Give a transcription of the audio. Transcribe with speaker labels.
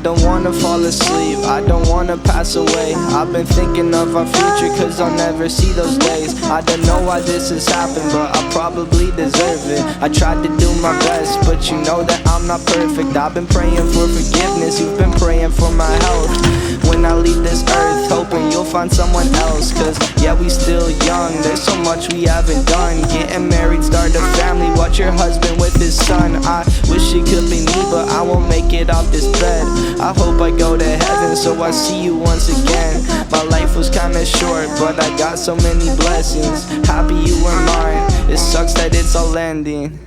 Speaker 1: don't wanna fall asleep, I don't wanna pass away. I've been thinking of our future, cause I'll never see those days. I don't know why this has happened, but I probably deserve it. I tried to do my best, but you know that I'm not perfect. I've been praying for forgiveness, you've been praying for my health. When I leave this earth, hoping you'll find someone else. Cause yeah, we still young, there's so much we haven't done. Getting married, start a family, watch your husband with his son. I wish it could be me, but I won't make it off this bed. I hope I go to heaven, so I see you once again. My life was kinda short, but I got so many blessings. Happy you were mine, it sucks that it's all ending.